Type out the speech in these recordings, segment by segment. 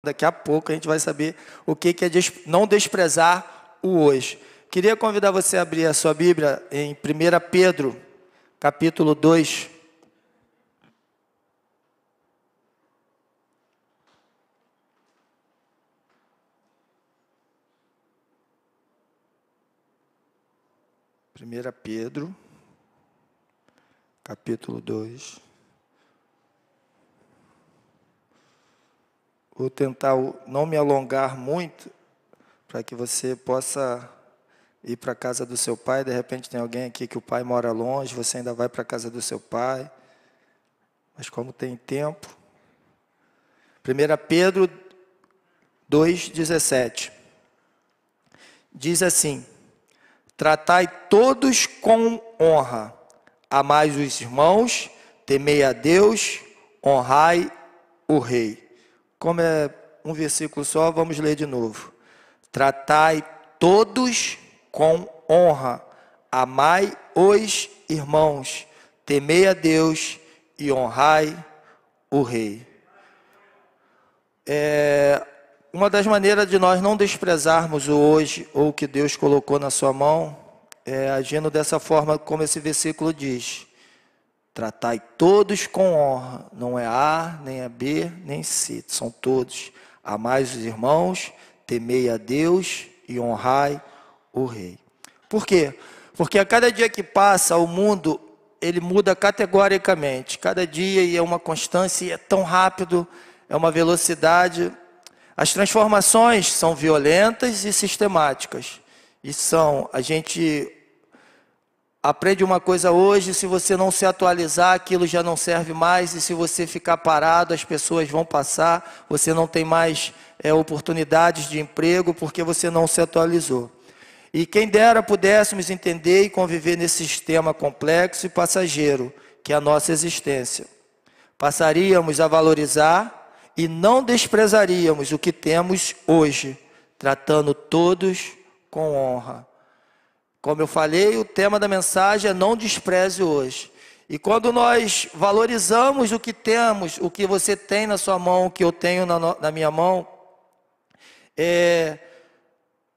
Daqui a pouco a gente vai saber o que é não desprezar o hoje. Queria convidar você a abrir a sua Bíblia em 1 Pedro, capítulo 2. Primeira Pedro, capítulo 2. Vou tentar não me alongar muito, para que você possa ir para a casa do seu pai. De repente tem alguém aqui que o pai mora longe, você ainda vai para a casa do seu pai. Mas como tem tempo. 1 Pedro 2,17. Diz assim: tratai todos com honra, amai os irmãos, temei a Deus, honrai o rei. Como é um versículo só, vamos ler de novo. Tratai todos com honra, amai os irmãos, temei a Deus e honrai o rei. Uma das maneiras de nós não desprezarmos o hoje ou o que Deus colocou na sua mão é agindo dessa forma como esse versículo diz. Tratai todos com honra, não é A, nem é B, nem C, são todos. Amai os irmãos, temei a Deus e honrai o rei. Por quê? Porque a cada dia que passa, o mundo, ele muda categoricamente. Cada dia e é uma constância, e é tão rápido, é uma velocidade. As transformações são violentas e sistemáticas. A gente aprende uma coisa hoje, se você não se atualizar, aquilo já não serve mais, e se você ficar parado, as pessoas vão passar, você não tem mais oportunidades de emprego, porque você não se atualizou. E quem dera pudéssemos entender e conviver nesse sistema complexo e passageiro, que é a nossa existência. Passaríamos a valorizar e não desprezaríamos o que temos hoje, tratando todos com honra. Como eu falei, o tema da mensagem é não despreze hoje. E quando nós valorizamos o que temos, o que você tem na sua mão, o que eu tenho na minha mão,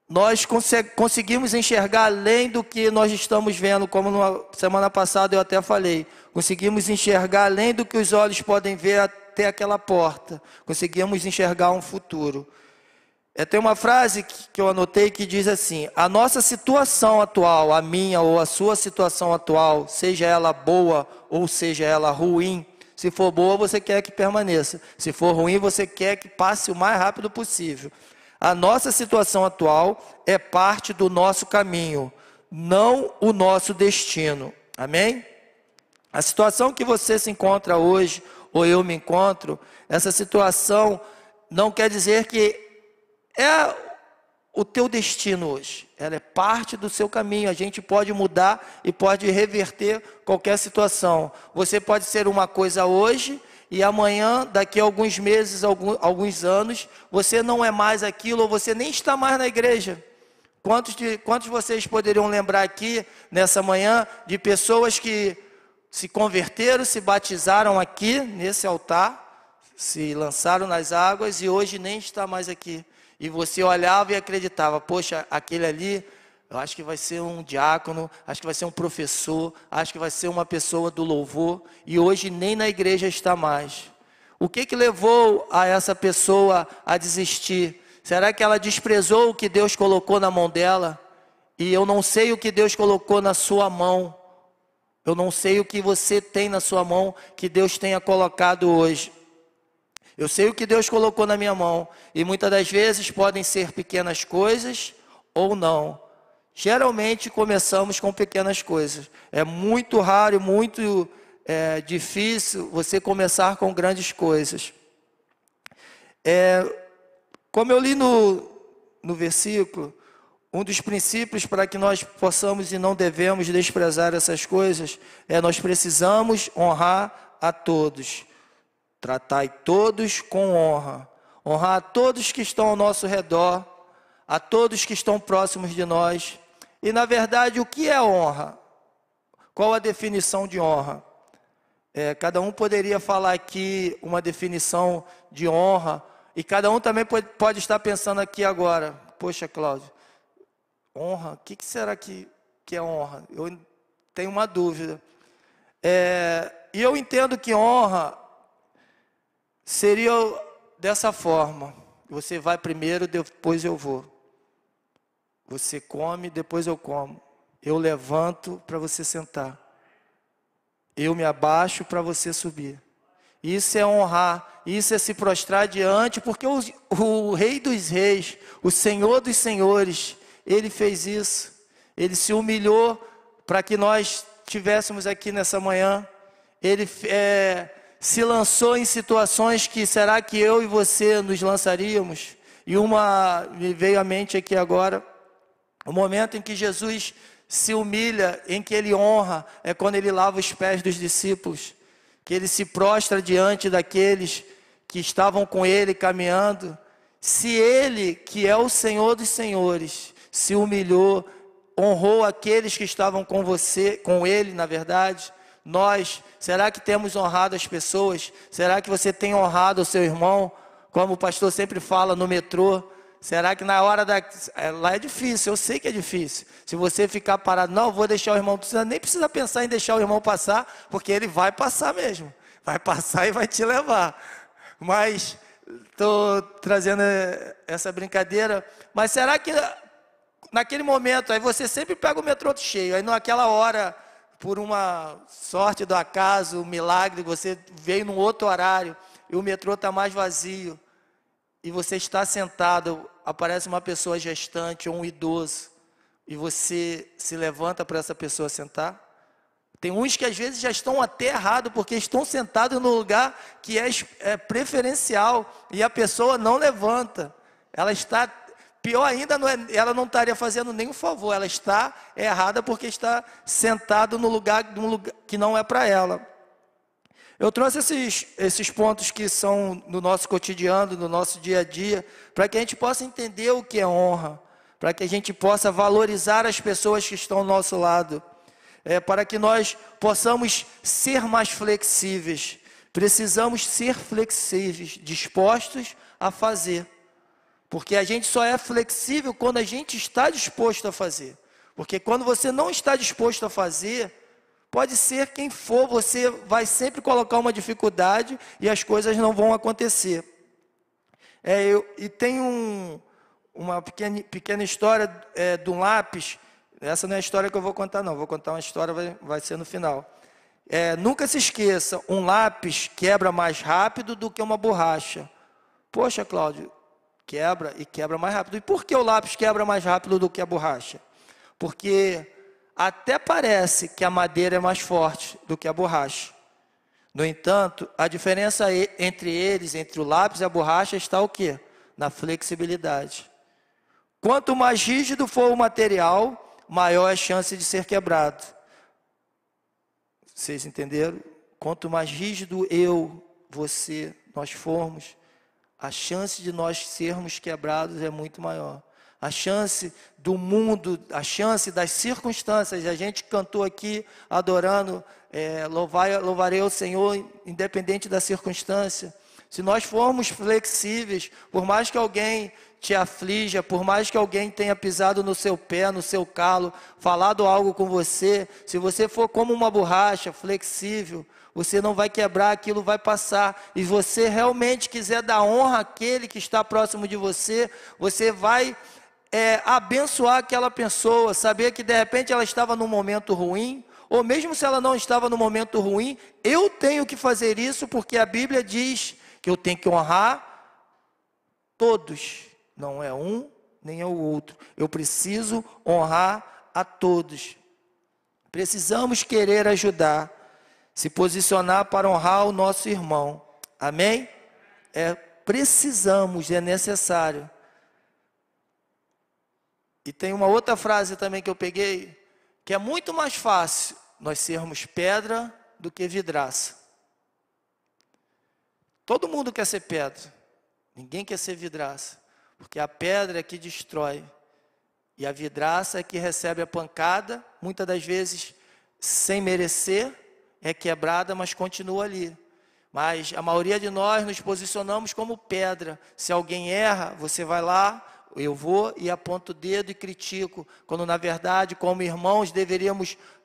nós conseguimos enxergar além do que nós estamos vendo, como na semana passada eu até falei. Conseguimos enxergar além do que os olhos podem ver até aquela porta. Conseguimos enxergar um futuro. Tem uma frase que eu anotei que diz assim: a nossa situação atual, a minha ou a sua situação atual, seja ela boa ou seja ela ruim, se for boa você quer que permaneça, se for ruim você quer que passe o mais rápido possível. A nossa situação atual é parte do nosso caminho, não o nosso destino. Amém? A situação que você se encontra hoje, ou eu me encontro, essa situação não quer dizer que é o teu destino hoje. Ela é parte do seu caminho. A gente pode mudar e pode reverter qualquer situação. Você pode ser uma coisa hoje e amanhã, daqui a alguns meses, alguns anos, você não é mais aquilo ou você nem está mais na igreja. Quantos de vocês poderiam lembrar aqui, nessa manhã, de pessoas que se converteram, se batizaram aqui, nesse altar, se lançaram nas águas e hoje nem está mais aqui? E você olhava e acreditava, poxa, aquele ali, eu acho que vai ser um diácono, acho que vai ser um professor, acho que vai ser uma pessoa do louvor, e hoje nem na igreja está mais. O que levou a essa pessoa a desistir? Será que ela desprezou o que Deus colocou na mão dela? E eu não sei o que Deus colocou na sua mão. Eu não sei o que você tem na sua mão que Deus tenha colocado hoje. Eu sei o que Deus colocou na minha mão, e muitas das vezes podem ser pequenas coisas ou não. Geralmente começamos com pequenas coisas. É muito raro, muito difícil você começar com grandes coisas. Como eu li no versículo, um dos princípios para que nós possamos e não devemos desprezar essas coisas nós precisamos honrar a todos. Tratai todos com honra. Honrar a todos que estão ao nosso redor, a todos que estão próximos de nós. E na verdade, o que é honra? Qual a definição de honra? Cada um poderia falar aqui uma definição de honra E cada um também pode estar pensando aqui agora, poxa, Cláudio, honra, o que será que é honra? Eu tenho uma dúvida. E eu entendo que honra seria dessa forma: você vai primeiro, depois eu vou. Você come, depois eu como. Eu levanto para você sentar. Eu me abaixo para você subir. Isso é honrar, isso é se prostrar diante, porque o Rei dos Reis, o Senhor dos Senhores, Ele fez isso. Ele se humilhou para que nós estivéssemos aqui nessa manhã. Ele se lançou em situações que será que eu e você nos lançaríamos? E uma me veio à mente aqui agora, o momento em que Jesus se humilha, em que Ele honra, é quando Ele lava os pés dos discípulos, que Ele se prostra diante daqueles que estavam com Ele caminhando. Se Ele, que é o Senhor dos Senhores, se humilhou, honrou aqueles que estavam com você, com Ele, na verdade, nós, será que temos honrado as pessoas? Será que você tem honrado o seu irmão? Como o pastor sempre fala no metrô, será que na hora lá é difícil, eu sei que é difícil. Se você ficar parado, não, vou deixar o irmão, você nem precisa pensar em deixar o irmão passar, porque ele vai passar mesmo. Vai passar e vai te levar. Mas, estou trazendo essa brincadeira, mas será que naquele momento, aí você sempre pega o metrô cheio, aí naquela hora, por uma sorte do acaso, um milagre, você veio num outro horário, e o metrô está mais vazio, e você está sentado, aparece uma pessoa gestante ou um idoso, e você se levanta para essa pessoa sentar. Tem uns que às vezes já estão até errados, porque estão sentados no lugar que é preferencial, e a pessoa não levanta. Ela está, pior ainda, ela não estaria fazendo nenhum favor, ela está errada porque está sentado num lugar que não é para ela. Eu trouxe esses pontos que são no nosso cotidiano, no nosso dia a dia, para que a gente possa entender o que é honra, para que a gente possa valorizar as pessoas que estão ao nosso lado, para que nós possamos ser mais flexíveis. Precisamos ser flexíveis, dispostos a fazer, porque a gente só é flexível quando a gente está disposto a fazer, porque quando você não está disposto a fazer, pode ser quem for, você vai sempre colocar uma dificuldade e as coisas não vão acontecer. E tem uma pequena história de um lápis. Essa não é a história que eu vou contar, não. Vou contar uma história, vai ser no final. Nunca se esqueça, um lápis quebra mais rápido do que uma borracha. Poxa, Cláudio, quebra e quebra mais rápido. E por que o lápis quebra mais rápido do que a borracha? Porque até parece que a madeira é mais forte do que a borracha. No entanto, a diferença entre eles, entre o lápis e a borracha, está o quê? Na flexibilidade. Quanto mais rígido for o material, maior é a chance de ser quebrado. Vocês entenderam? Quanto mais rígido você, nós formos, a chance de nós sermos quebrados é muito maior. A chance do mundo, a chance das circunstâncias, a gente cantou aqui adorando, louvarei ao Senhor independente da circunstância. Se nós formos flexíveis, por mais que alguém te aflija, por mais que alguém tenha pisado no seu pé, no seu calo, falado algo com você, se você for como uma borracha, flexível, você não vai quebrar, aquilo vai passar. E você realmente quiser dar honra àquele que está próximo de você, você vai abençoar aquela pessoa, saber que de repente ela estava num momento ruim, ou mesmo se ela não estava no momento ruim, eu tenho que fazer isso, porque a Bíblia diz que eu tenho que honrar todos, não é um nem é o outro, eu preciso honrar a todos. Precisamos querer ajudar, se posicionar para honrar o nosso irmão, amém? Precisamos, é necessário. E tem uma outra frase também que eu peguei, que é muito mais fácil nós sermos pedra do que vidraça. Todo mundo quer ser pedra, ninguém quer ser vidraça, porque a pedra é que destrói, e a vidraça é que recebe a pancada, muitas das vezes sem merecer, é quebrada, mas continua ali. Mas a maioria de nós nos posicionamos como pedra. Se alguém erra, você vai lá, eu vou e aponto o dedo e critico. Quando na verdade, como irmãos,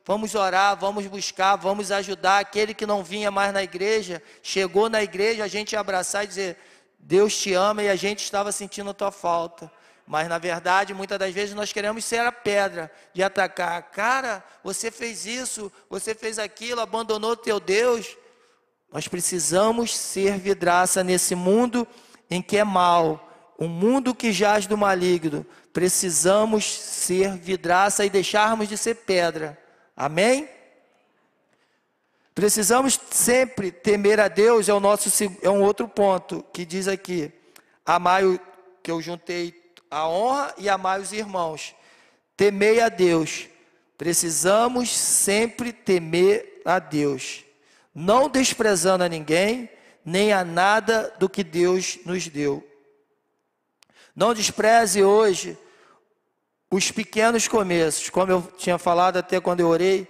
vamos orar, vamos buscar, vamos ajudar aquele que não vinha mais na igreja. Chegou na igreja, a gente abraçar e dizer, Deus te ama e a gente estava sentindo a tua falta. Mas na verdade, muitas das vezes nós queremos ser a pedra de atacar. Cara, você fez isso, você fez aquilo, abandonou o teu Deus. Nós precisamos ser vidraça nesse mundo em que é mal, um mundo que jaz do maligno. Precisamos ser vidraça e deixarmos de ser pedra. Amém? Precisamos sempre temer a Deus, é um outro ponto que diz aqui. Amai, que eu juntei a honra e amai os irmãos. Temei a Deus. Precisamos sempre temer a Deus, não desprezando a ninguém, nem a nada do que Deus nos deu. Não despreze hoje os pequenos começos. Como eu tinha falado até quando eu orei,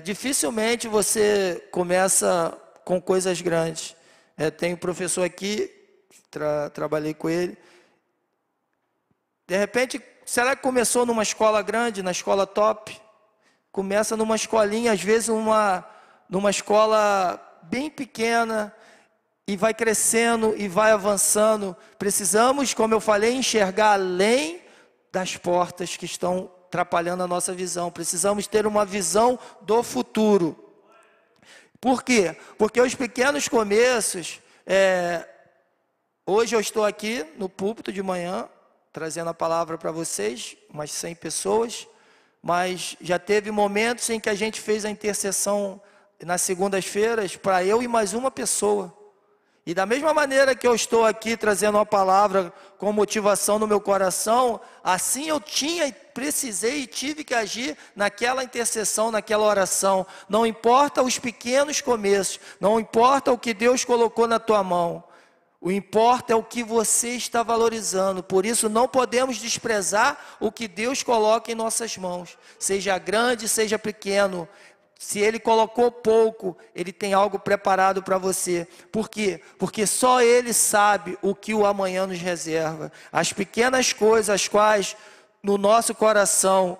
dificilmente você começa com coisas grandes. Tem um professor aqui, trabalhei com ele. De repente, será que começou numa escola grande, na escola top? Começa numa escolinha, às vezes numa escola bem pequena, e vai crescendo e vai avançando. Precisamos, como eu falei, enxergar além das portas que estão atrapalhando a nossa visão. Precisamos ter uma visão do futuro. Por quê? Porque os pequenos começos, hoje eu estou aqui no púlpito de manhã, trazendo a palavra para vocês, umas 100 pessoas, mas já teve momentos em que a gente fez a intercessão nas segundas-feiras para eu e mais uma pessoa. E da mesma maneira que eu estou aqui trazendo uma palavra com motivação no meu coração, assim eu precisei e tive que agir naquela intercessão, naquela oração. Não importa os pequenos começos, não importa o que Deus colocou na tua mão. O importa é o que você está valorizando. Por isso não podemos desprezar o que Deus coloca em nossas mãos. Seja grande, seja pequeno. Se Ele colocou pouco, Ele tem algo preparado para você. Por quê? Porque só Ele sabe o que o amanhã nos reserva. As pequenas coisas, as quais no nosso coração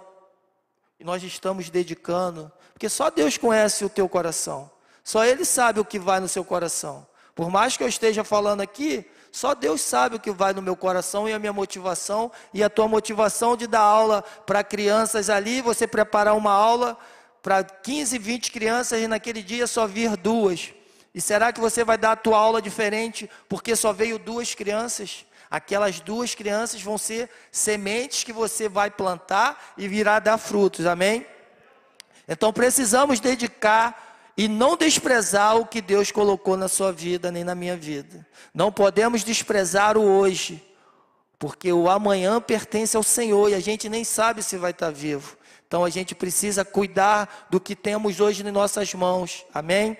nós estamos dedicando. Porque só Deus conhece o teu coração. Só Ele sabe o que vai no seu coração. Por mais que eu esteja falando aqui, só Deus sabe o que vai no meu coração e a minha motivação. E a tua motivação de dar aula para crianças ali, você preparar uma aula para 15, 20 crianças e naquele dia só vir 2. E será que você vai dar a tua aula diferente porque só veio 2 crianças? Aquelas 2 crianças vão ser sementes que você vai plantar e virá dar frutos, amém? Então precisamos dedicar e não desprezar o que Deus colocou na sua vida, nem na minha vida. Não podemos desprezar o hoje, porque o amanhã pertence ao Senhor e a gente nem sabe se vai estar vivo. Então a gente precisa cuidar do que temos hoje em nossas mãos, amém?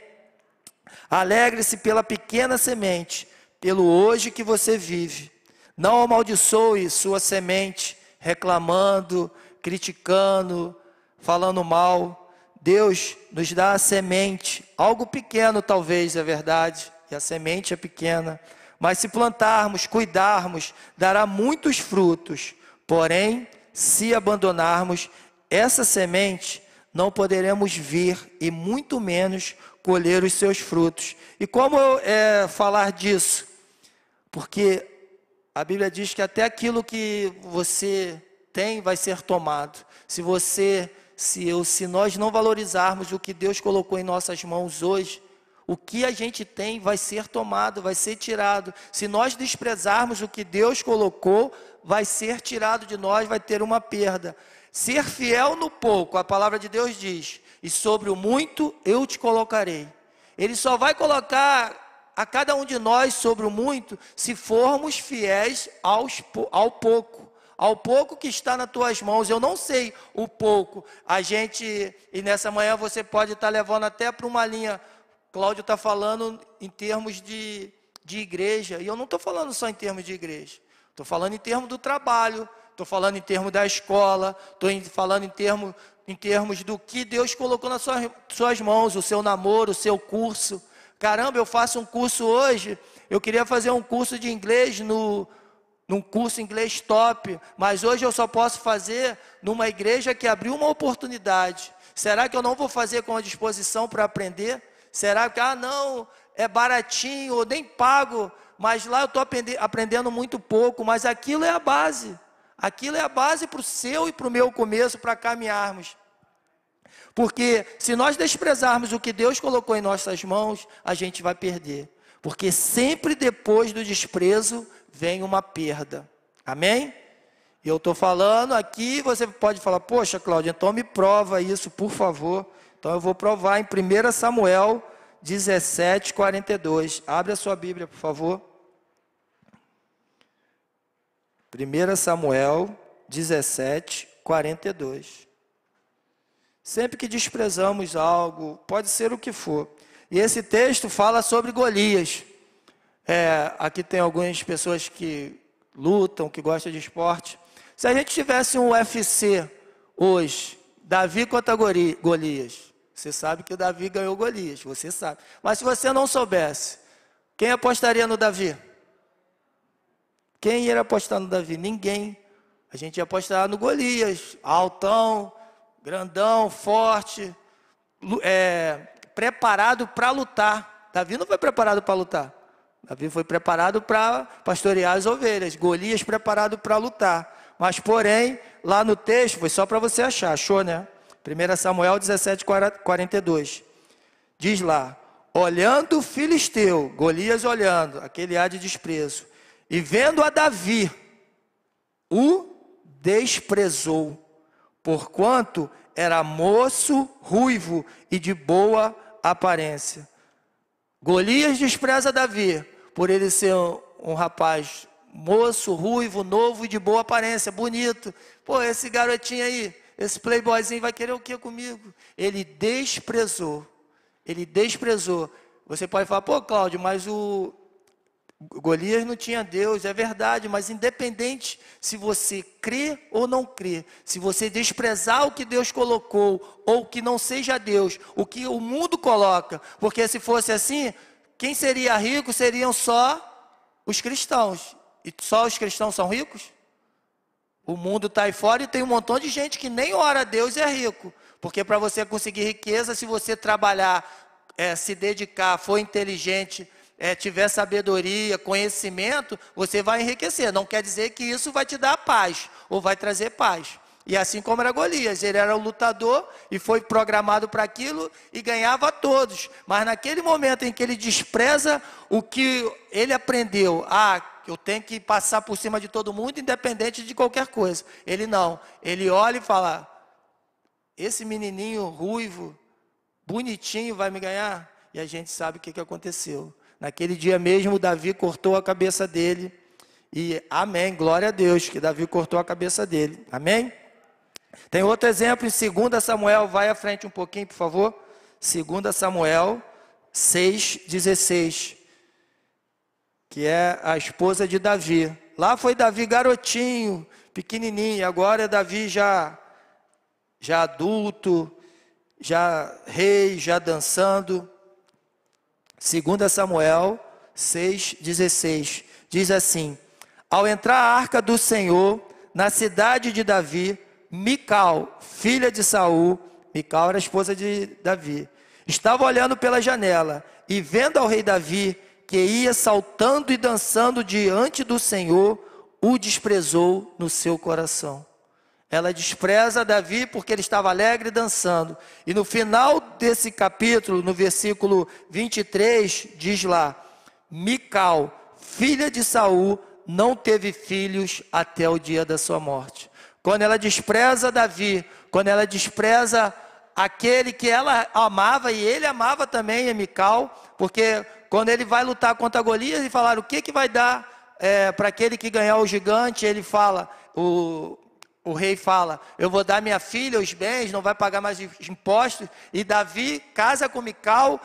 Alegre-se pela pequena semente, pelo hoje que você vive. Não amaldiçoe sua semente, reclamando, criticando, falando mal. Deus nos dá a semente, algo pequeno talvez, é verdade, e a semente é pequena, mas se plantarmos, cuidarmos, dará muitos frutos. Porém, se abandonarmos essa semente, não poderemos vir e muito menos colher os seus frutos. E como falar disso? Porque a Bíblia diz que até aquilo que você tem vai ser tomado. Se nós não valorizarmos o que Deus colocou em nossas mãos hoje, o que a gente tem vai ser tomado, vai ser tirado. Se nós desprezarmos o que Deus colocou, vai ser tirado de nós, vai ter uma perda. Ser fiel no pouco, a palavra de Deus diz, e sobre o muito eu te colocarei. Ele só vai colocar a cada um de nós sobre o muito, se formos fiéis ao pouco. Ao pouco que está nas tuas mãos. Eu não sei o pouco. E nessa manhã você pode estar levando até para uma linha. Cláudio está falando em termos de igreja. E eu não estou falando só em termos de igreja. Estou falando em termos do trabalho. Estou falando em termos da escola. Estou falando em termos do que Deus colocou nas suas mãos. O seu namoro, o seu curso. caramba, eu faço um curso hoje, eu queria fazer um curso de inglês num curso inglês top, mas hoje eu só posso fazer numa igreja que abriu uma oportunidade. Será que eu não vou fazer com a disposição para aprender? Será que, não, é baratinho, ou nem pago, mas lá eu estou aprendendo muito pouco, mas aquilo é a base. Aquilo é a base para o seu e para o meu começo, para caminharmos. Porque se nós desprezarmos o que Deus colocou em nossas mãos, a gente vai perder. Porque sempre depois do desprezo vem uma perda. Amém? E eu estou falando aqui, você pode falar, poxa, Cláudio, então me prova isso, por favor. Então eu vou provar em 1 Samuel 17, 42. Abre a sua Bíblia, por favor. 1 Samuel 17, 42. Sempre que desprezamos algo, pode ser o que for. E esse texto fala sobre Golias. Aqui tem algumas pessoas que lutam, que gostam de esporte. Se a gente tivesse um UFC hoje, Davi contra Golias, você sabe que o Davi ganhou Golias, você sabe. Mas se você não soubesse, quem apostaria no Davi? Quem ia apostar no Davi? Ninguém. A gente ia apostar no Golias, altão, grandão, forte, preparado para lutar. Davi não foi preparado para lutar. Davi foi preparado para pastorear as ovelhas. Golias preparado para lutar. Mas, porém, lá no texto, foi só para você achar, achou, né? 1 Samuel 17, 42. Diz lá, olhando o filisteu, Golias olhando, aquele ar de desprezo, e vendo a Davi, o desprezou, porquanto era moço, ruivo e de boa aparência. Golias despreza Davi, por ele ser um rapaz moço, ruivo, novo e de boa aparência, bonito. Pô, esse garotinho aí, esse playboyzinho vai querer o que comigo? Ele desprezou. Ele desprezou. Você pode falar, pô, Cláudio, mas o Golias não tinha Deus. É verdade, mas independente se você crê ou não crê, se você desprezar o que Deus colocou, ou que não seja Deus, o que o mundo coloca, porque se fosse assim, quem seria rico seriam só os cristãos. E só os cristãos são ricos? O mundo está aí fora e tem um montão de gente que nem ora a Deus e é rico. Porque para você conseguir riqueza, se você trabalhar, se dedicar, for inteligente, tiver sabedoria, conhecimento, você vai enriquecer. Não quer dizer que isso vai te dar paz, ou vai trazer paz. E assim como era Golias, ele era um lutador e foi programado para aquilo e ganhava a todos. Mas naquele momento em que ele despreza o que ele aprendeu, eu tenho que passar por cima de todo mundo, independente de qualquer coisa. Ele não, ele olha e fala, esse menininho ruivo, bonitinho vai me ganhar? E a gente sabe o que aconteceu. Naquele dia mesmo, Davi cortou a cabeça dele. E amém, glória a Deus, que Davi cortou a cabeça dele. Amém? Tem outro exemplo em 2 Samuel, vai à frente um pouquinho, por favor. 2 Samuel 6,16, que é a esposa de Davi. Lá foi Davi garotinho, pequenininho, agora é Davi já adulto, já rei, já dançando. 2 Samuel 6,16, diz assim, ao entrar a arca do Senhor na cidade de Davi, Mical, filha de Saul, Mical era a esposa de Davi, estava olhando pela janela e vendo ao rei Davi, que ia saltando e dançando diante do Senhor, o desprezou no seu coração. Ela despreza Davi porque ele estava alegre dançando. E no final desse capítulo, no versículo 23, diz lá, Mical, filha de Saul, não teve filhos até o dia da sua morte. Quando ela despreza Davi, quando ela despreza aquele que ela amava, e ele amava também, é Mical, porque quando ele vai lutar contra Golias e falar o que vai dar para aquele que ganhar o gigante, ele fala, o rei fala, eu vou dar minha filha os bens, não vai pagar mais impostos, e Davi casa com Mical,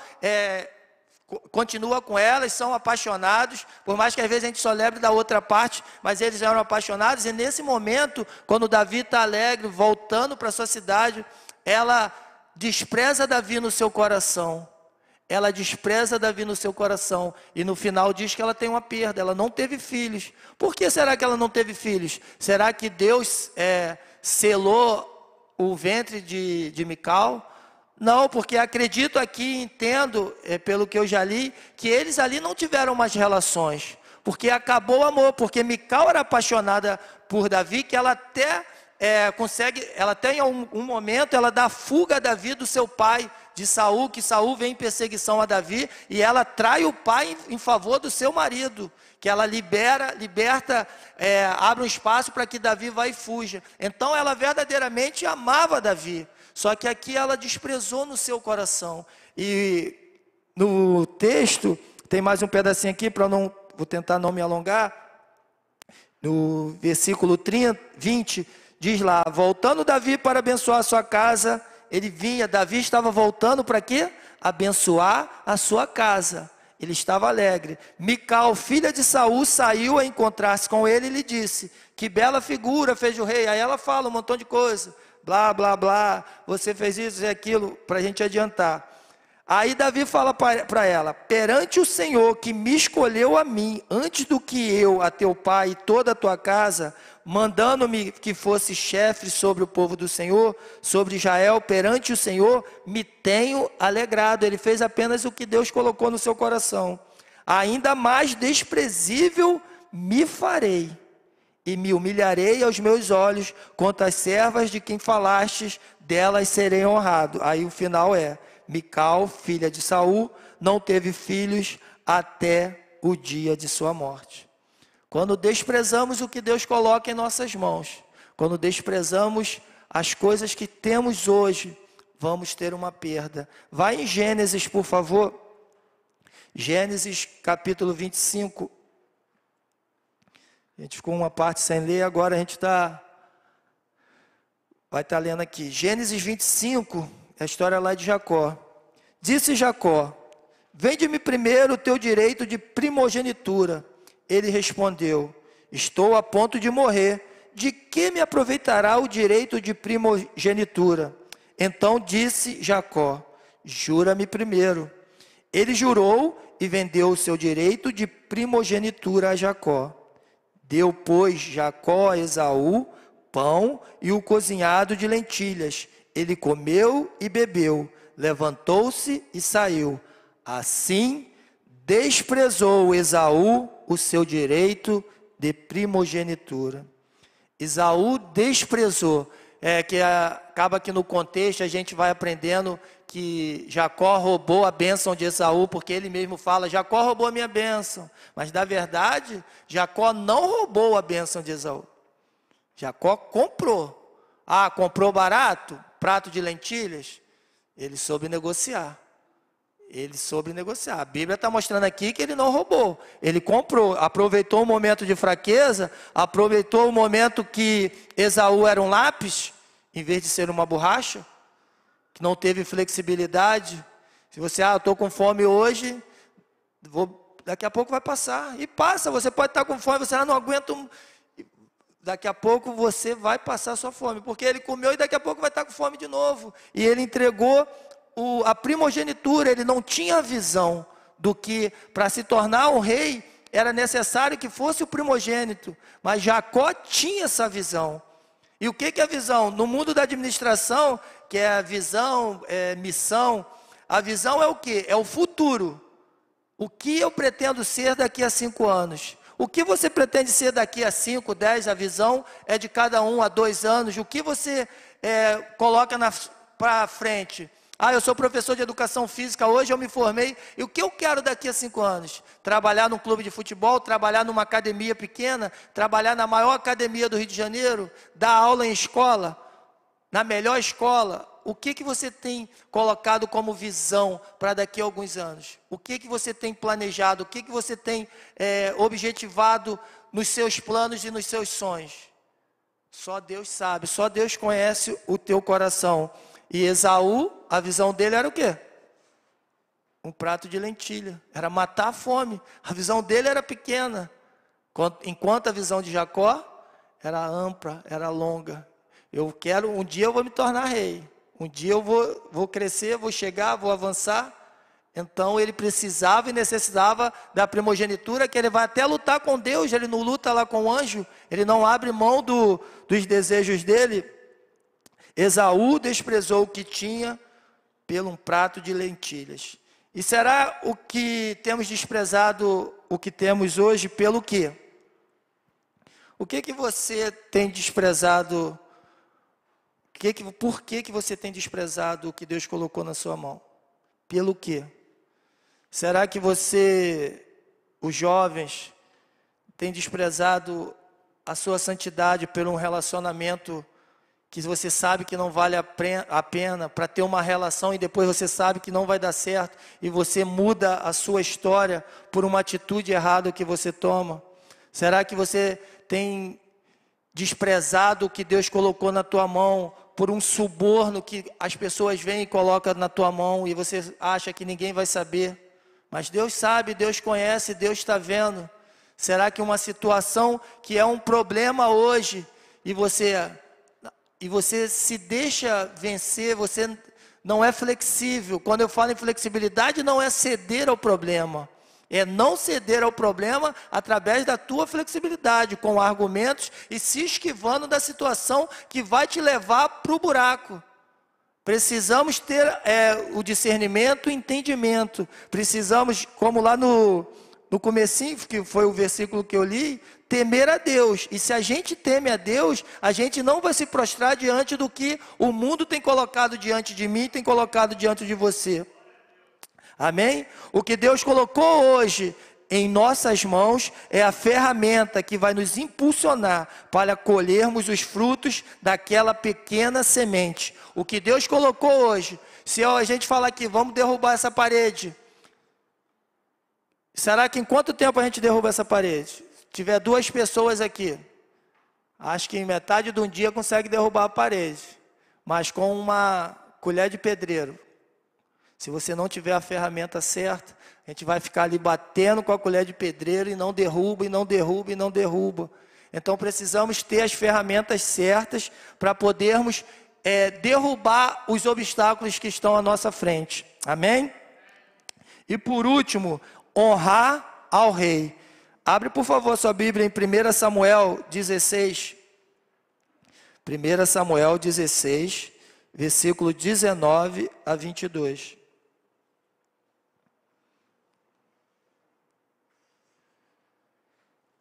continua com elas, são apaixonados, por mais que às vezes a gente só lembre da outra parte, mas eles eram apaixonados, e nesse momento, quando Davi está alegre, voltando para sua cidade, ela despreza Davi no seu coração, ela despreza Davi no seu coração, e no final diz que ela tem uma perda, ela não teve filhos. Por que será que ela não teve filhos? Será que Deus selou o ventre de Mical? Não, porque acredito aqui, entendo, pelo que eu já li, que eles ali não tiveram mais relações, porque acabou o amor, porque Mical era apaixonada por Davi, que ela até consegue, ela tem um momento, ela dá fuga a Davi do seu pai, de Saul, que Saul vem em perseguição a Davi, e ela trai o pai em favor do seu marido, que ela liberta, abre um espaço para que Davi vá e fuja. Então ela verdadeiramente amava Davi, só que aqui ela desprezou no seu coração. E no texto, tem mais um pedacinho aqui, vou tentar não me alongar, no versículo 20, diz lá: voltando Davi para abençoar a sua casa, Davi estava voltando para quê? Abençoar a sua casa. Ele estava alegre. Mical, filha de Saul, saiu a encontrar-se com ele e lhe disse: que bela figura fez o rei. Aí ela fala um montão de coisa, blá, blá, blá, você fez isso e aquilo, para a gente adiantar. Aí Davi fala para ela: perante o Senhor que me escolheu a mim, antes do que eu, a teu pai e toda a tua casa, mandando-me que fosse chefe sobre o povo do Senhor, sobre Israel, perante o Senhor, me tenho alegrado. Ele fez apenas o que Deus colocou no seu coração. Ainda mais desprezível me farei, e me humilharei aos meus olhos contra as servas de quem falastes, delas serei honrado. Aí o final Mical, filha de Saul, não teve filhos até o dia de sua morte. Quando desprezamos o que Deus coloca em nossas mãos, quando desprezamos as coisas que temos hoje, vamos ter uma perda. Vai em Gênesis, por favor. Gênesis capítulo 25. A gente ficou uma parte sem ler, agora a gente vai estar lendo aqui. Gênesis 25, a história lá de Jacó. Disse Jacó: vende-me primeiro o teu direito de primogenitura. Ele respondeu: estou a ponto de morrer, de que me aproveitará o direito de primogenitura? Então disse Jacó: jura-me primeiro. Ele jurou e vendeu o seu direito de primogenitura a Jacó. Deu, pois, Jacó a Esaú pão e o cozinhado de lentilhas. Ele comeu e bebeu, levantou-se e saiu. Assim desprezou Esaú o seu direito de primogenitura. Esaú desprezou. Que acaba que no contexto a gente vai aprendendo que Jacó roubou a bênção de Esaú, porque ele mesmo fala: Jacó roubou a minha bênção. Mas na verdade, Jacó não roubou a bênção de Esaú. Jacó comprou. Comprou barato? Prato de lentilhas? Ele soube negociar. A Bíblia está mostrando aqui que ele não roubou. Ele comprou, aproveitou o momento de fraqueza, aproveitou o momento que Esaú era um lápis, em vez de ser uma borracha, que não teve flexibilidade. Se você, eu estou com fome hoje, daqui a pouco vai passar. E passa, você pode estar com fome, você não aguenta. Daqui a pouco você vai passar a sua fome, porque ele comeu e daqui a pouco vai estar com fome de novo. E ele entregou a primogenitura. Ele não tinha visão do que para se tornar um rei era necessário que fosse o primogênito, mas Jacó tinha essa visão. E o que é a visão? No mundo da administração, que é a visão, missão, a visão é o que? É o futuro. O que eu pretendo ser daqui a 5 anos? O que você pretende ser daqui a 5, 10? A visão é de cada 1 a 2 anos. O que você coloca para frente? Eu sou professor de educação física, hoje eu me formei, e o que eu quero daqui a 5 anos? Trabalhar num clube de futebol, trabalhar numa academia pequena, trabalhar na maior academia do Rio de Janeiro, dar aula em escola, na melhor escola. O que você tem colocado como visão para daqui a alguns anos? O que você tem planejado? O que você tem objetivado nos seus planos e nos seus sonhos? Só Deus sabe, só Deus conhece o teu coração. E Esaú, a visão dele era o quê? Um prato de lentilha, era matar a fome. A visão dele era pequena, enquanto a visão de Jacó era ampla, era longa. Um dia eu vou me tornar rei, um dia eu vou crescer, vou chegar, vou avançar. Então ele precisava e necessitava da primogenitura, que ele vai até lutar com Deus, ele não luta lá com o anjo, ele não abre mão dos desejos dele. Esaú desprezou o que tinha pelo um prato de lentilhas. E será o que temos desprezado, o que temos hoje, pelo quê? O que você tem desprezado? Por que você tem desprezado o que Deus colocou na sua mão? Pelo quê? Será que você, os jovens, tem desprezado a sua santidade por um relacionamento que você sabe que não vale a pena, para ter uma relação e depois você sabe que não vai dar certo e você muda a sua história por uma atitude errada que você toma? Será que você tem desprezado o que Deus colocou na tua mão por um suborno que as pessoas vêm e colocam na tua mão e você acha que ninguém vai saber? Mas Deus sabe, Deus conhece, Deus está vendo. Será que uma situação que é um problema hoje e você se deixa vencer, você não é flexível? Quando eu falo em flexibilidade, não é ceder ao problema, é não ceder ao problema através da tua flexibilidade, com argumentos e se esquivando da situação que vai te levar para o buraco. Precisamos ter o discernimento e entendimento. Precisamos, como lá no comecinho, que foi o versículo que eu li, temer a Deus. E se a gente teme a Deus, a gente não vai se prostrar diante do que o mundo tem colocado diante de mim, tem colocado diante de você. Amém? O que Deus colocou hoje em nossas mãos é a ferramenta que vai nos impulsionar para colhermos os frutos daquela pequena semente. O que Deus colocou hoje, se a gente falar aqui, vamos derrubar essa parede, será que em quanto tempo a gente derruba essa parede? Se tiver 2 pessoas aqui, acho que em metade de um dia consegue derrubar a parede, mas com uma colher de pedreiro. Se você não tiver a ferramenta certa, a gente vai ficar ali batendo com a colher de pedreiro e não derruba, e não derruba, e não derruba. Então precisamos ter as ferramentas certas para podermos derrubar os obstáculos que estão à nossa frente. Amém? E por último, honrar ao rei. Abre por favor sua Bíblia em 1 Samuel 16. 1 Samuel 16, versículo 19 a 22.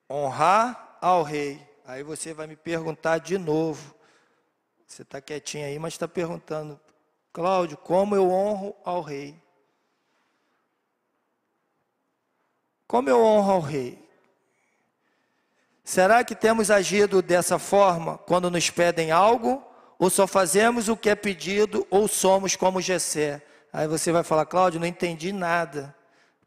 Honrar ao rei. Aí você vai me perguntar de novo. Você está quietinho aí, mas está perguntando, Cláudio, como eu honro ao rei? Como eu honro ao rei? Será que temos agido dessa forma quando nos pedem algo? Ou só fazemos o que é pedido ou somos como Jessé? Aí você vai falar, Cláudio, não entendi nada.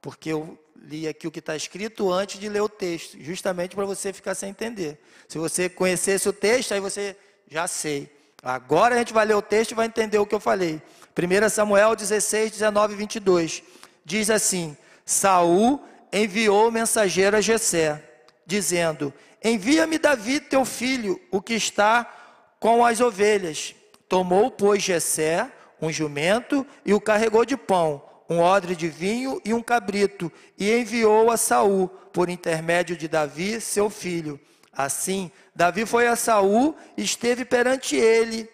Porque eu li aqui o que está escrito antes de ler o texto, justamente para você ficar sem entender. Se você conhecesse o texto, aí você já sei. Agora a gente vai ler o texto e vai entender o que eu falei. 1 Samuel 16, 19 e 22. Diz assim, Saul enviou mensageiro a Jessé, dizendo, envia-me Davi teu filho, o que está com as ovelhas. Tomou, pois, Jessé um jumento e o carregou de pão, um odre de vinho e um cabrito, e enviou a Saul, por intermédio de Davi, seu filho. Assim, Davi foi a Saul, esteve perante ele,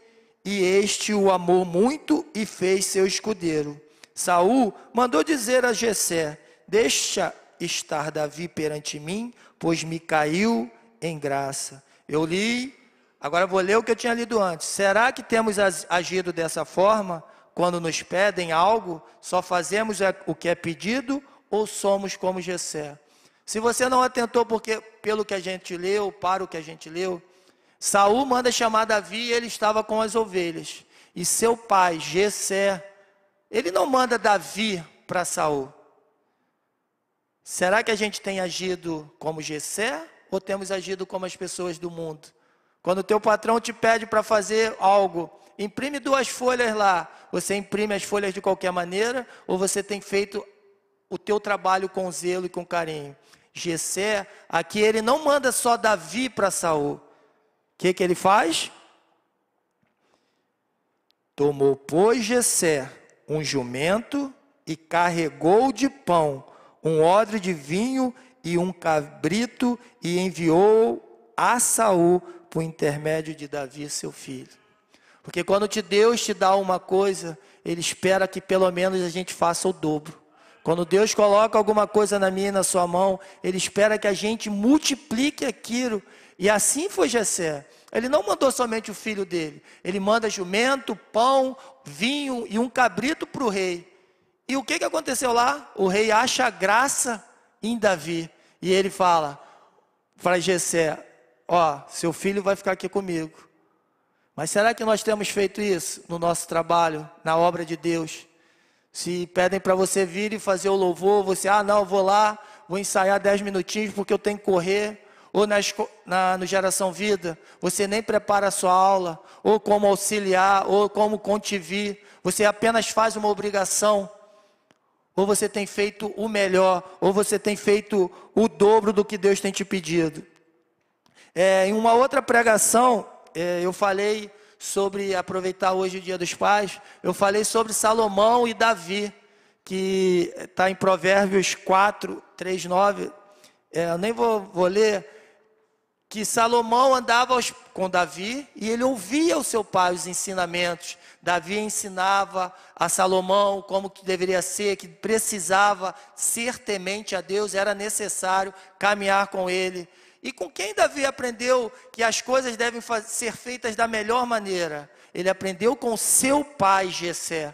e este o amou muito e fez seu escudeiro. Saul mandou dizer a Jessé, deixa estar Davi perante mim, pois me caiu em graça. Eu li, agora vou ler o que eu tinha lido antes. Será que temos agido dessa forma? Quando nos pedem algo, só fazemos o que é pedido ou somos como Jessé? Se você não atentou pelo que a gente leu, para o que a gente leu, Saul manda chamar Davi e ele estava com as ovelhas. E seu pai, Jessé, ele não manda Davi para Saul. Será que a gente tem agido como Jessé ou temos agido como as pessoas do mundo? Quando o teu patrão te pede para fazer algo, imprime 2 folhas lá, você imprime as folhas de qualquer maneira ou você tem feito o teu trabalho com zelo e com carinho? Jessé, aqui ele não manda só Davi para Saul. O que ele faz? Tomou, pois, Jessé um jumento e carregou de pão um odre de vinho e um cabrito, e enviou a Saul por intermédio de Davi, seu filho. Porque quando Deus te dá uma coisa, Ele espera que pelo menos a gente faça o dobro. Quando Deus coloca alguma coisa na minha e na sua mão, Ele espera que a gente multiplique aquilo. E assim foi Jessé. Ele não mandou somente o filho dele. Ele manda jumento, pão, vinho e um cabrito para o rei. E o que aconteceu lá? O rei acha graça em Davi. E ele fala para Jessé: ó, seu filho vai ficar aqui comigo. Mas será que nós temos feito isso no nosso trabalho, na obra de Deus? Se pedem para você vir e fazer o louvor, você, não, vou lá, vou ensaiar 10 minutinhos porque eu tenho que correr. Ou no Geração Vida, você nem prepara a sua aula, ou como auxiliar, ou como contivir. Você apenas faz uma obrigação. Ou você tem feito o melhor, ou você tem feito o dobro do que Deus tem te pedido. Em uma outra pregação, eu falei sobre, aproveitar hoje o Dia dos Pais, eu falei sobre Salomão e Davi, que está em Provérbios 4, 3, 9, eu nem vou ler, que Salomão andava com Davi e ele ouvia o seu pai, os ensinamentos. Davi ensinava a Salomão como que deveria ser, que precisava ser temente a Deus, era necessário caminhar com ele. E com quem Davi aprendeu que as coisas devem ser feitas da melhor maneira? Ele aprendeu com seu pai Jessé,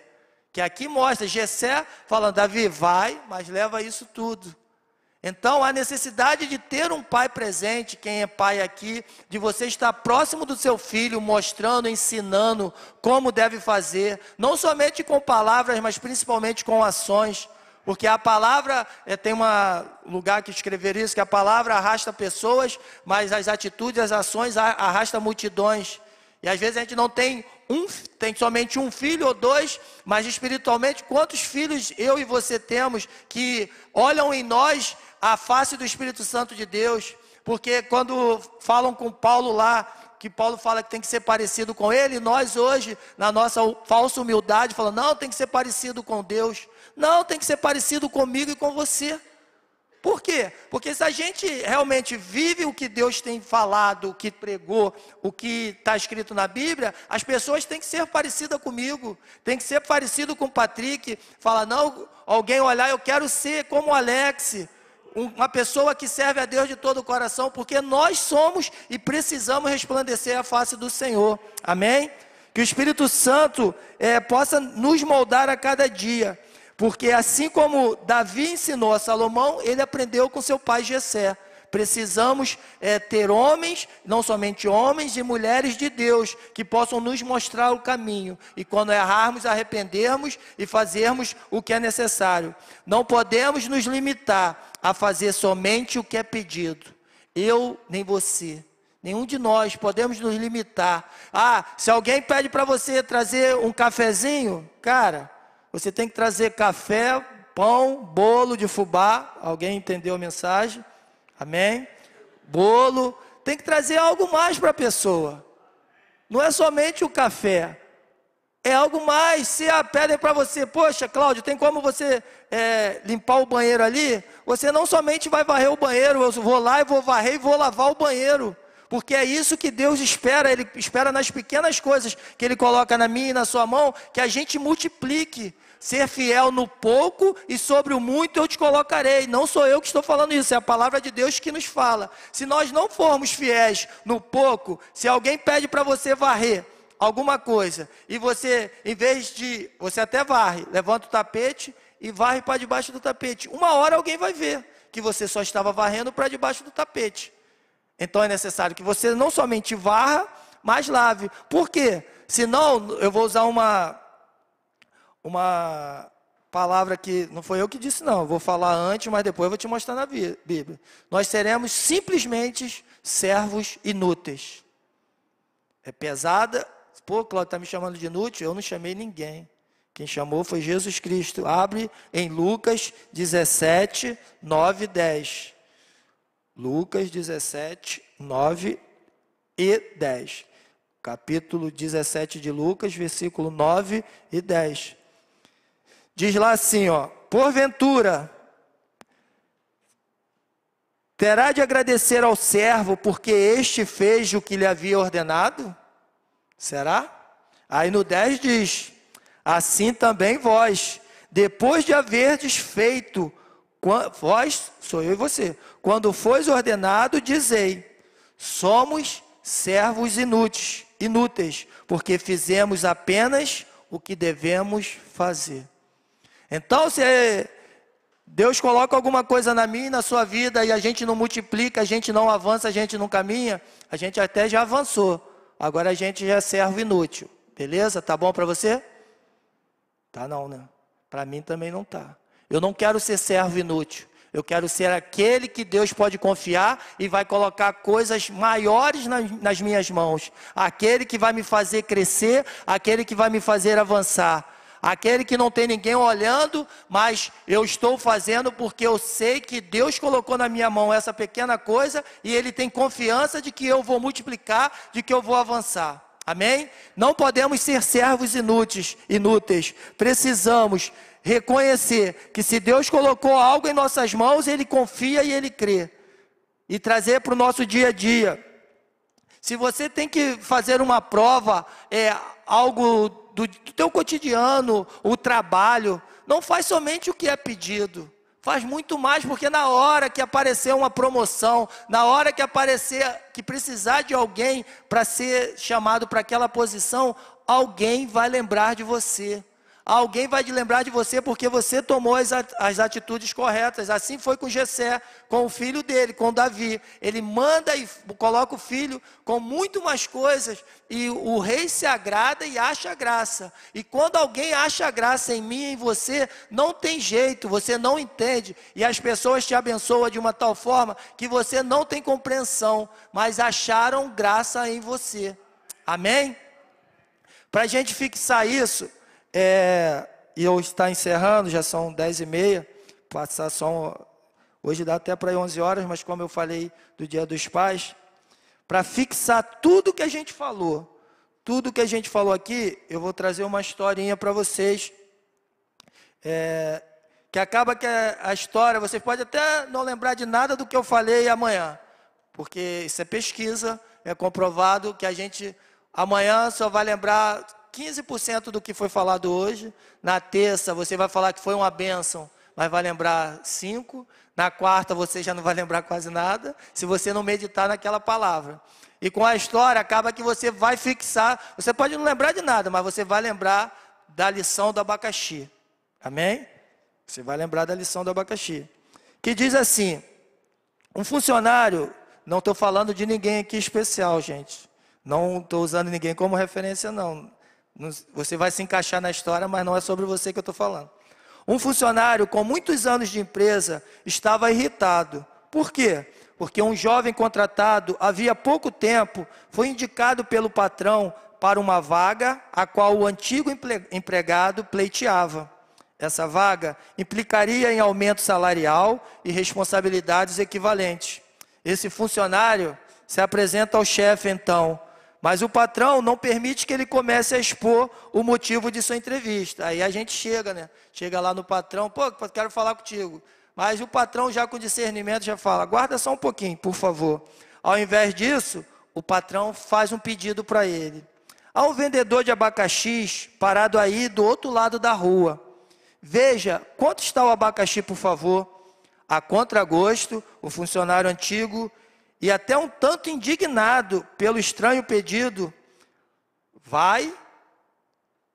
que aqui mostra Jessé falando: Davi, vai, mas leva isso tudo. Então, a necessidade de ter um pai presente, quem é pai aqui, de você estar próximo do seu filho, mostrando, ensinando como deve fazer, não somente com palavras, mas principalmente com ações, porque a palavra, tem um lugar que escrever isso, que a palavra arrasta pessoas, mas as atitudes, as ações arrastam multidões. E às vezes a gente não tem somente um filho ou dois, mas espiritualmente, quantos filhos eu e você temos que olham em nós a face do Espírito Santo de Deus? Porque quando falam com Paulo lá, que Paulo fala que tem que ser parecido com ele, nós hoje, na nossa falsa humildade, falamos: não, tem que ser parecido com Deus. Não, tem que ser parecido comigo e com você. Por quê? Porque se a gente realmente vive o que Deus tem falado, o que pregou, o que está escrito na Bíblia, as pessoas têm que ser parecidas comigo, tem que ser parecido com o Patrick. Fala, não, alguém olhar, eu quero ser como o Alex, uma pessoa que serve a Deus de todo o coração, porque nós somos e precisamos resplandecer a face do Senhor. Amém? Que o Espírito Santo possa nos moldar a cada dia. Porque assim como Davi ensinou a Salomão, ele aprendeu com seu pai Jessé. Precisamos ter homens, não somente homens e mulheres de Deus, que possam nos mostrar o caminho. E quando errarmos, arrependermos e fazermos o que é necessário. Não podemos nos limitar a fazer somente o que é pedido. Eu nem você. Nenhum de nós podemos nos limitar. Se alguém pede para você trazer um cafezinho, cara, você tem que trazer café, pão, bolo de fubá. Alguém entendeu a mensagem? Amém? Bolo. Tem que trazer algo mais para a pessoa. Não é somente o café. É algo mais. Se pedem para você: poxa, Cláudio, tem como você limpar o banheiro ali? Você não somente vai varrer o banheiro. Eu vou lá e vou varrer e vou lavar o banheiro. Porque é isso que Deus espera. Ele espera nas pequenas coisas que Ele coloca na minha e na sua mão, que a gente multiplique. Ser fiel no pouco e sobre o muito eu te colocarei. Não sou eu que estou falando isso, é a palavra de Deus que nos fala. Se nós não formos fiéis no pouco, se alguém pede para você varrer alguma coisa, e você, em vez de, você até varre, levanta o tapete e varre para debaixo do tapete. Uma hora alguém vai ver que você só estava varrendo para debaixo do tapete. Então é necessário que você não somente varra, mas lave. Por quê? Senão, eu vou usar uma palavra que não foi eu que disse, não. Eu vou falar antes, mas depois eu vou te mostrar na Bíblia. Nós seremos simplesmente servos inúteis. É pesada. Pô, Cláudio está me chamando de inútil? Eu não chamei ninguém. Quem chamou foi Jesus Cristo. Abre em Lucas 17, 9 e 10. Lucas 17, 9 e 10. Capítulo 17 de Lucas, versículo 9 e 10. Diz lá assim, ó: porventura, terá de agradecer ao servo, porque este fez o que lhe havia ordenado? Será? Aí no 10 diz: assim também vós, depois de haverdes feito, vós, sou eu e você, quando fois ordenado, dizei: somos servos inúteis, porque fizemos apenas o que devemos fazer. Então, se Deus coloca alguma coisa na minha e na sua vida, e a gente não multiplica, a gente não avança, a gente não caminha, a gente até já avançou. Agora a gente já é servo inútil. Beleza? Tá bom para você? Tá não, né? Para mim também não tá. Eu não quero ser servo inútil. Eu quero ser aquele que Deus pode confiar e vai colocar coisas maiores nas minhas mãos. Aquele que vai me fazer crescer, aquele que vai me fazer avançar. Aquele que não tem ninguém olhando, mas eu estou fazendo porque eu sei que Deus colocou na minha mão essa pequena coisa e Ele tem confiança de que eu vou multiplicar, de que eu vou avançar. Amém? Não podemos ser servos inúteis. Precisamos reconhecer que se Deus colocou algo em nossas mãos, Ele confia e Ele crê. E trazer para o nosso dia a dia. Se você tem que fazer uma prova, algo do teu cotidiano, o trabalho, não faz somente o que é pedido. Faz muito mais, porque na hora que aparecer uma promoção, na hora que que precisar de alguém para ser chamado para aquela posição, alguém vai lembrar de você. Alguém vai lembrar de você porque você tomou as atitudes corretas. Assim foi com Jessé, com o filho dele, com Davi. Ele manda e coloca o filho com muito mais coisas. E o rei se agrada e acha graça. E quando alguém acha graça em mim e em você, não tem jeito, você não entende. E as pessoas te abençoam de uma tal forma que você não tem compreensão, mas acharam graça em você. Amém? Para a gente fixar isso, e eu estou encerrando, já são 10h30, passar hoje dá até para ir 11 horas, mas como eu falei do Dia dos Pais, para fixar tudo que a gente falou, aqui, eu vou trazer uma historinha para vocês, que acaba que a história, vocês podem até não lembrar de nada do que eu falei amanhã, porque isso é pesquisa, é comprovado que a gente amanhã só vai lembrar 15% do que foi falado hoje. Na terça você vai falar que foi uma bênção, mas vai lembrar 5%. Na quarta você já não vai lembrar quase nada, se você não meditar naquela palavra. E com a história acaba que você vai fixar, você pode não lembrar de nada, mas você vai lembrar da lição do abacaxi. Amém? Você vai lembrar da lição do abacaxi. Que diz assim: um funcionário, não estou falando de ninguém aqui especial, gente. Não estou usando ninguém como referência, não. Você vai se encaixar na história, mas não é sobre você que eu estou falando. Um funcionário com muitos anos de empresa estava irritado. Por quê? Porque um jovem contratado, havia pouco tempo, foi indicado pelo patrão para uma vaga, a qual o antigo empregado pleiteava. Essa vaga implicaria em aumento salarial e responsabilidades equivalentes. Esse funcionário se apresenta ao chefe, então, mas o patrão não permite que ele comece a expor o motivo de sua entrevista. Aí a gente chega, né? Chega lá no patrão, pô, quero falar contigo. Mas o patrão já com discernimento já fala, aguarda só um pouquinho, por favor. Ao invés disso, o patrão faz um pedido para ele. Há um vendedor de abacaxis parado aí do outro lado da rua. Veja, quanto está o abacaxi, por favor? A contragosto, o funcionário antigo, e até um tanto indignado pelo estranho pedido, vai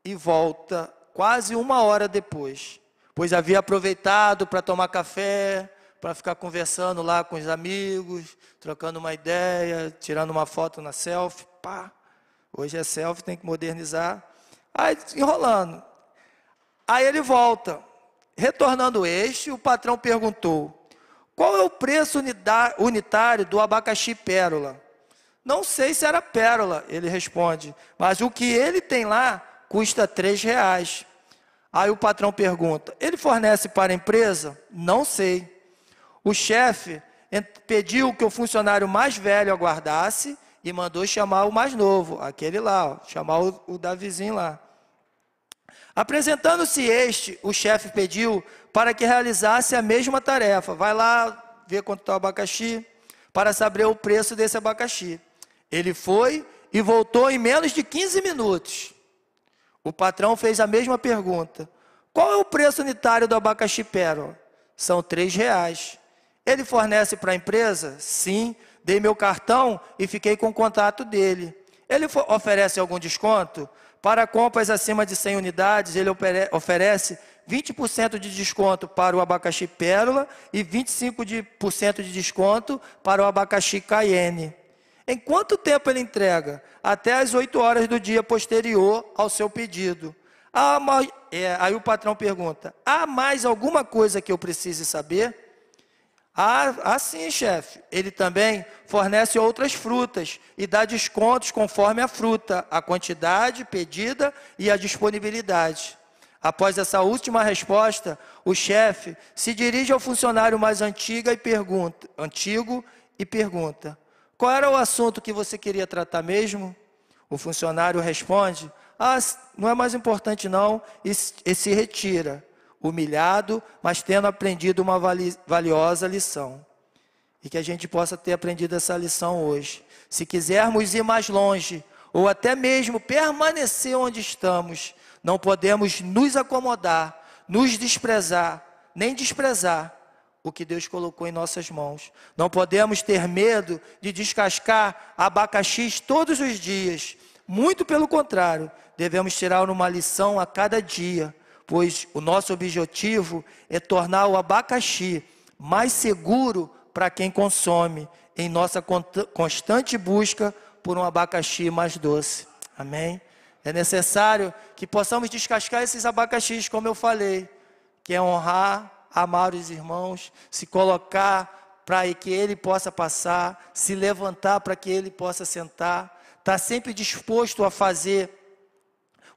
e volta quase 1 hora depois, pois havia aproveitado para tomar café, para ficar conversando lá com os amigos, trocando uma ideia, tirando uma foto na selfie. Pá, hoje é selfie, tem que modernizar. Aí enrolando. Aí ele volta. Retornando o patrão perguntou: qual é o preço unitário do abacaxi pérola? Não sei se era pérola, ele responde, mas o que ele tem lá custa R$3. Aí o patrão pergunta, ele fornece para a empresa? Não sei. O chefe pediu que o funcionário mais velho aguardasse e mandou chamar o mais novo, aquele lá, chamar o Davizinho lá. Apresentando-se este, o chefe pediu para que realizasse a mesma tarefa. Vai lá ver quanto está o abacaxi, para saber o preço desse abacaxi. Ele foi e voltou em menos de 15 minutos. O patrão fez a mesma pergunta. Qual é o preço unitário do abacaxi pérola? São R$3. Ele fornece para a empresa? Sim, dei meu cartão e fiquei com o contato dele. Ele oferece algum desconto? Para compras acima de 100 unidades, ele oferece 20% de desconto para o abacaxi pérola e 25% de desconto para o abacaxi cayenne. Em quanto tempo ele entrega? Até as 8 horas do dia posterior ao seu pedido. Aí o patrão pergunta, há mais alguma coisa que eu precise saber? Sim, chefe. Ele também fornece outras frutas e dá descontos conforme a fruta, a quantidade pedida e a disponibilidade. Após essa última resposta, o chefe se dirige ao funcionário mais antigo e pergunta, qual era o assunto que você queria tratar mesmo? O funcionário responde, não é mais importante não, e se retira, humilhado, mas tendo aprendido uma valiosa lição. E que a gente possa ter aprendido essa lição hoje. Se quisermos ir mais longe, ou até mesmo permanecer onde estamos, não podemos nos acomodar, nos desprezar, nem desprezar o que Deus colocou em nossas mãos. Não podemos ter medo de descascar abacaxis todos os dias. Muito pelo contrário, devemos tirar uma lição a cada dia, pois o nosso objetivo é tornar o abacaxi mais seguro para quem consome, em nossa constante busca por um abacaxi mais doce. Amém? É necessário que possamos descascar esses abacaxis, como eu falei, que é honrar, amar os irmãos, se colocar para que ele possa passar, se levantar para que ele possa sentar, estar sempre disposto a fazer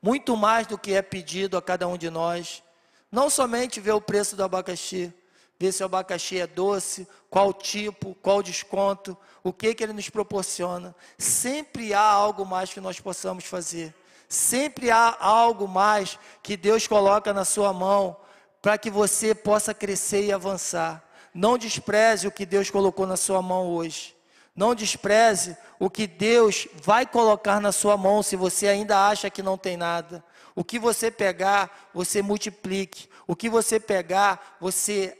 muito mais do que é pedido a cada um de nós. Não somente ver o preço do abacaxi, ver se o abacaxi é doce, qual tipo, qual desconto, o que ele nos proporciona. Sempre há algo mais que nós possamos fazer. Sempre há algo mais que Deus coloca na sua mão para que você possa crescer e avançar. Não despreze o que Deus colocou na sua mão hoje. Não despreze o que Deus vai colocar na sua mão se você ainda acha que não tem nada. O que você pegar, você multiplique. O que você pegar, você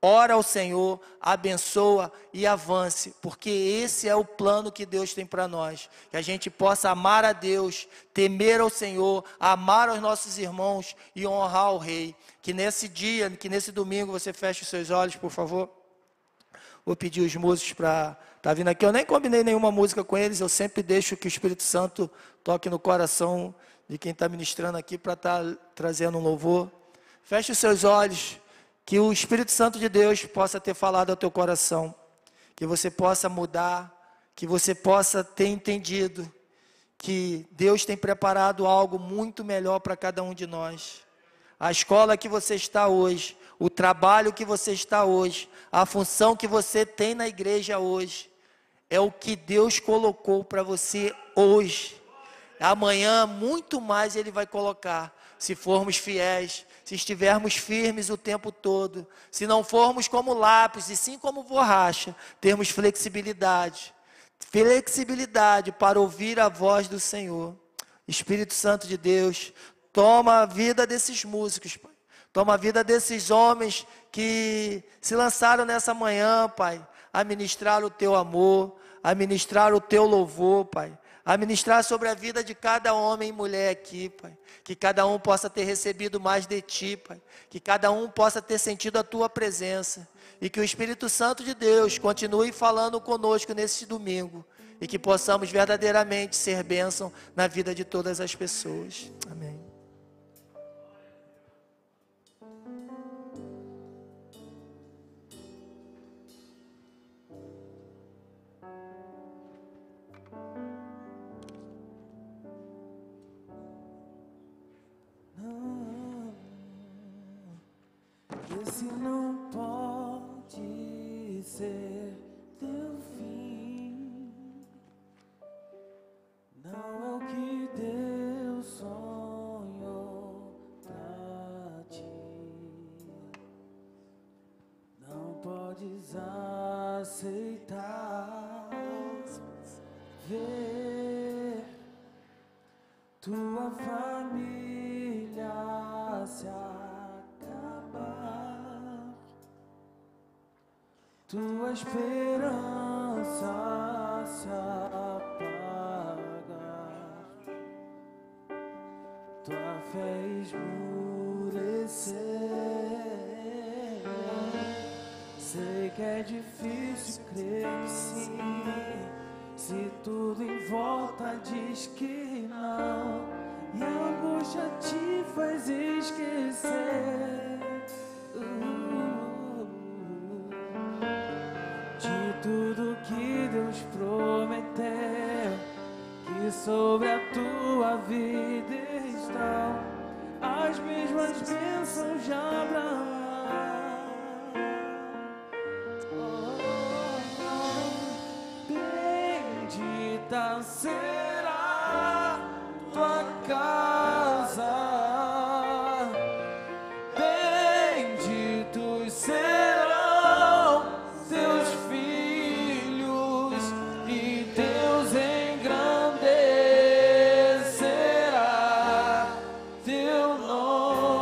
ora ao Senhor, abençoa e avance, porque esse é o plano que Deus tem para nós, que a gente possa amar a Deus, temer ao Senhor, amar aos nossos irmãos e honrar o Rei. Que nesse dia, que nesse domingo você feche os seus olhos, por favor. Vou pedir os músicos para estar vindo aqui. Eu nem combinei nenhuma música com eles, eu sempre deixo que o Espírito Santo toque no coração de quem está ministrando aqui para estar trazendo um louvor. Feche os seus olhos. Que o Espírito Santo de Deus possa ter falado ao teu coração, que você possa mudar, que você possa ter entendido que Deus tem preparado algo muito melhor para cada um de nós. A escola que você está hoje, o trabalho que você está hoje, a função que você tem na igreja hoje, é o que Deus colocou para você hoje. Amanhã, muito mais Ele vai colocar, se formos fiéis, se estivermos firmes o tempo todo, se não formos como lápis e sim como borracha, termos flexibilidade para ouvir a voz do Senhor. Espírito Santo de Deus, toma a vida desses músicos, Pai. Toma a vida desses homens que se lançaram nessa manhã, Pai, a ministrar o Teu amor, a ministrar o Teu louvor, Pai, a ministrar sobre a vida de cada homem e mulher aqui, Pai. Que cada um possa ter recebido mais de Ti, Pai. Que cada um possa ter sentido a Tua presença. E que o Espírito Santo de Deus continue falando conosco nesse domingo. E que possamos verdadeiramente ser bênção na vida de todas as pessoas. Amém. Esse não pode ser teu fim. Não é o que Deus sonhou tua família se acabar, tua esperança se apagar, tua fé esmurecer. Sei que é difícil crer que sim, se tudo em volta diz que não, e a angústia te faz esquecer de tudo que Deus prometeu, que sobre a tua vida estão as mesmas bênçãos de Abraão. Bendita será tua casa, benditos serão teus filhos, e Deus engrandecerá teu nome.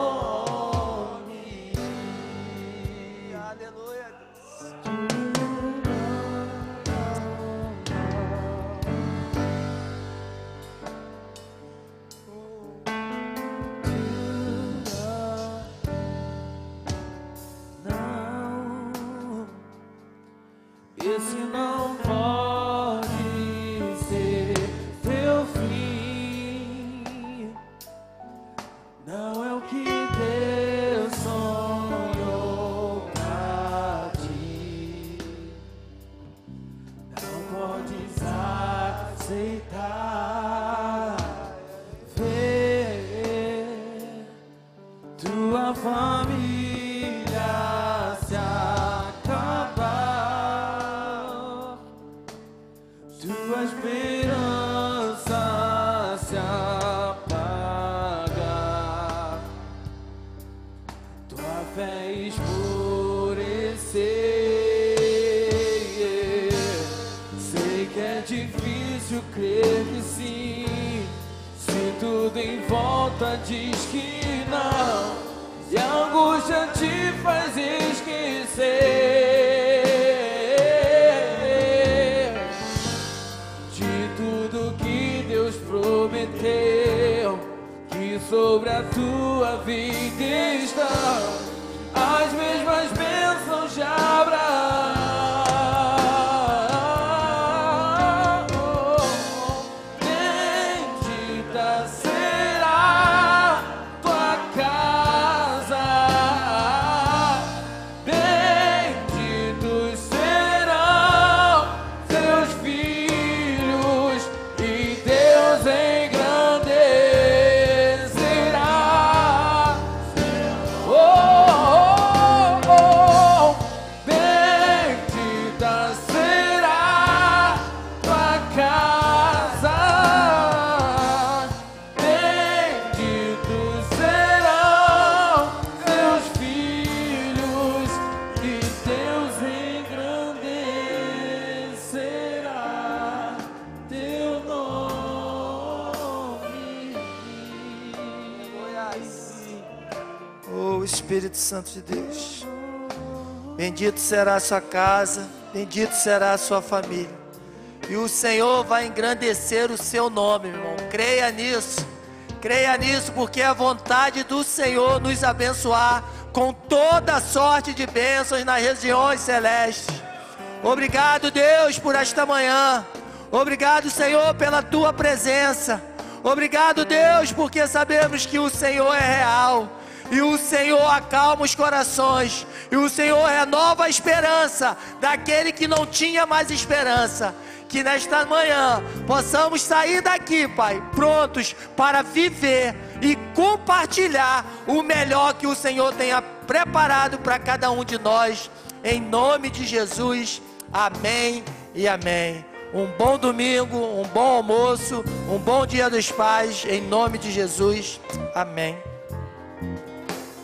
Aleluia. Esse não pode ser teu fim, não é o que Deus sonhou pra ti. Não podes aceitar ver tua família se acabar, tua esperança se apagar, tua fé esmorecer. Sei que é difícil crer que sim, se tudo em volta diz que não, e a angústia te faz esquecer de tudo que Deus prometeu, que sobre a tua vida estão as mesmas bênçãos de Abraão. Bendita será tua casa, benditos serão teus filhos, e Deus engrandecerá. Oh, oh, oh, oh. Bendita será tua casa, benditos serão teus filhos, e Deus engrandecerá teu nome. Oh, Espírito Santo de Deus, bendito será a sua casa, bendito será a sua família, e o Senhor vai engrandecer o seu nome, meu irmão. Creia nisso, porque é a vontade do Senhor nos abençoar com toda sorte de bênçãos nas regiões celestes. Obrigado, Deus, por esta manhã. Obrigado, Senhor, pela tua presença. Obrigado, Deus, porque sabemos que o Senhor é real, e o Senhor acalma os corações, e o Senhor renova a esperança daquele que não tinha mais esperança. Que nesta manhã possamos sair daqui, Pai, prontos para viver e compartilhar o melhor que o Senhor tenha preparado para cada um de nós, em nome de Jesus. Amém e amém. Um bom domingo, um bom almoço, um bom dia dos pais, em nome de Jesus. Amém.